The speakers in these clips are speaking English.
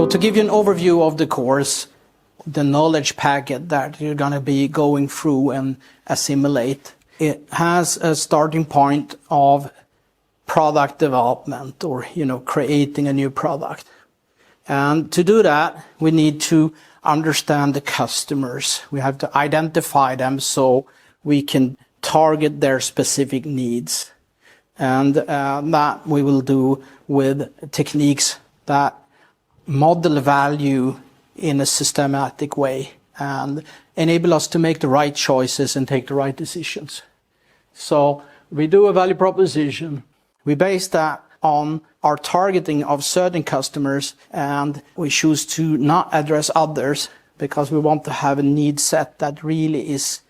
So to give you an overview of the course, the knowledge packet that you're going to be going through and assimilate, it has a starting point of product development or, creating a new product. And to do that, we need to understand the customers. We have to identify them so we can target their specific needs. And that we will do with techniques that model value in a systematic way and enable us to make the right choices and take the right decisions. So we do a value proposition. We base that on our targeting of certain customers, and we choose to not address others because we want to have a need set that really is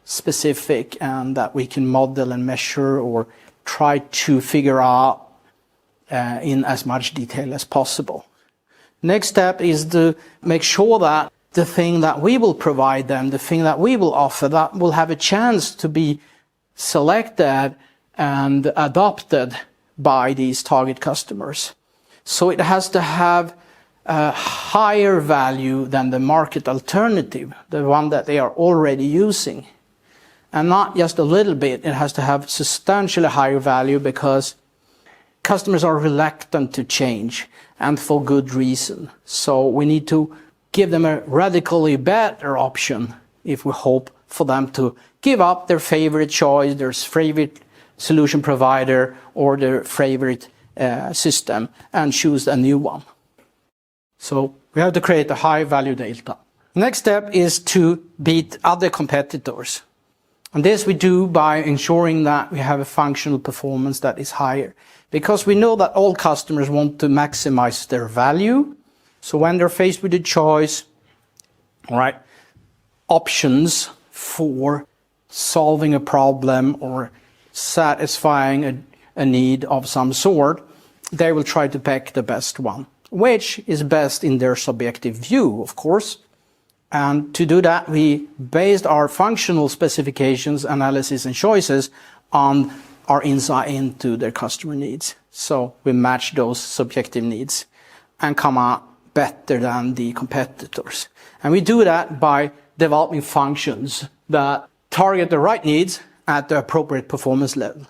specific and that we can model and measure or try to figure out in as much detail as possible. Next step is to make sure that the thing that we will provide them, the thing that we will offer, that will have a chance to be selected and adopted by these target customers. So it has to have a higher value than the market alternative, the one that they are already using. And not just a little bit, it has to have substantially higher value because customers are reluctant to change, and for good reason. So we need to give them a radically better option if we hope for them to give up their favorite choice, their favorite solution provider, or their favorite system and choose a new one. So we have to create a high value delta. Next step is to beat other competitors. And this we do by ensuring that we have a functional performance that is higher. Because we know that all customers want to maximize their value. So when they're faced with a choice, options for solving a problem or satisfying a need of some sort, they will try to pick the best one, which is best in their subjective view, of course. And to do that, we based our functional specifications, analysis, and choices on our insight into their customer needs. So we match those subjective needs and come out better than the competitors. And we do that by developing functions that target the right needs at the appropriate performance level.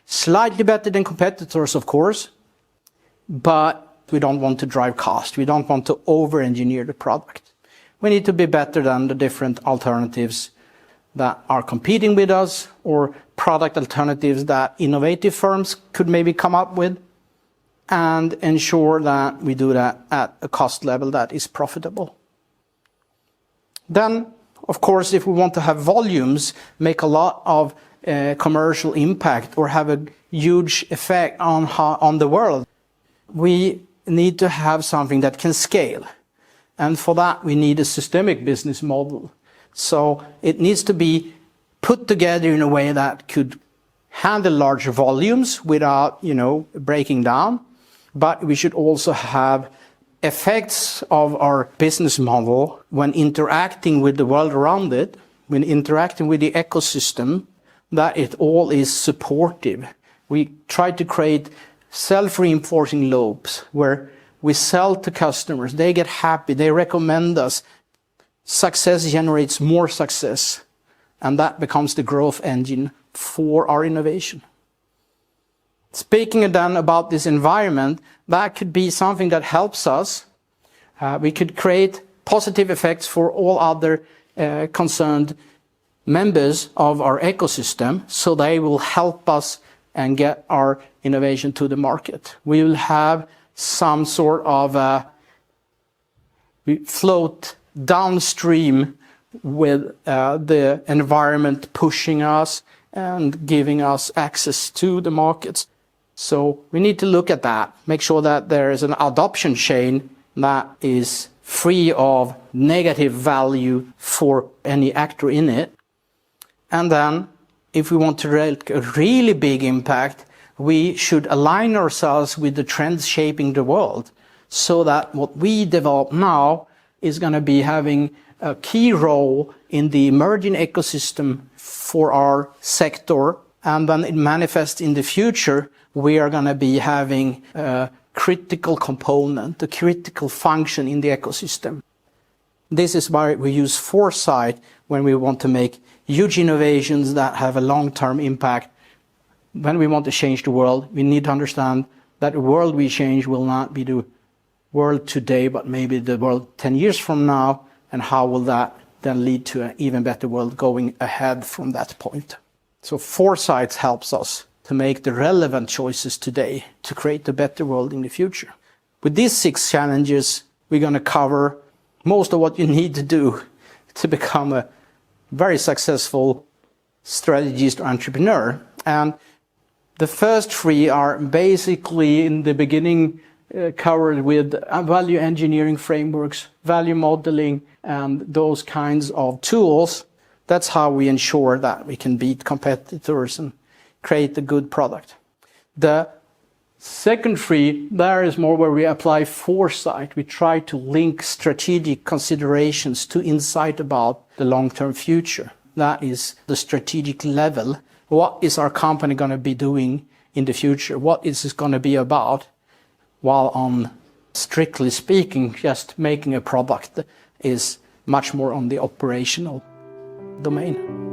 Slightly better than competitors, of course, but we don't want to drive cost. We don't want to over-engineer the product. We need to be better than the different alternatives that are competing with us or product alternatives that innovative firms could maybe come up with, and ensure that we do that at a cost level that is profitable. Then, of course, if we want to have volumes, make a lot of commercial impact or have a huge effect on the world, we need to have something that can scale. And for that, we need a systemic business model. So it needs to be put together in a way that could handle larger volumes without, breaking down. But we should also have effects of our business model when interacting with the world around it, when interacting with the ecosystem, that it all is supportive. We try to create self-reinforcing loops where we sell to customers, they get happy, they recommend us. Success generates more success, and that becomes the growth engine for our innovation. Speaking then about this environment, that could be something that helps us. We could create positive effects for all other concerned members of our ecosystem, so they will help us and get our innovation to the market. We will have some sort of we float downstream with the environment pushing us and giving us access to the markets. So we need to look at that, make sure that there is an adoption chain that is free of negative value for any actor in it. And then, if we want to make a really big impact, we should align ourselves with the trends shaping the world, so that what we develop now is going to be having a key role in the emerging ecosystem for our sector. And when it manifests in the future, we are going to be having a critical component, a critical function in the ecosystem. This is why we use foresight when we want to make huge innovations that have a long-term impact. When we want to change the world, we need to understand that the world we change will not be the world today, but maybe the world 10 years from now, and how will that then lead to an even better world going ahead from that point. So foresight helps us to make the relevant choices today to create a better world in the future. With these 6 challenges, we're going to cover most of what you need to do to become a very successful strategist or entrepreneur. And the first 3 are basically in the beginning covered with value engineering frameworks, value modeling, and those kinds of tools. That's how we ensure that we can beat competitors and create a good product. The second 3, there is more where we apply foresight. We try to link strategic considerations to insight about the long-term future. That is the strategic level. What is our company going to be doing in the future? What is this going to be about? While on, strictly speaking, just making a product is much more on the operational domain.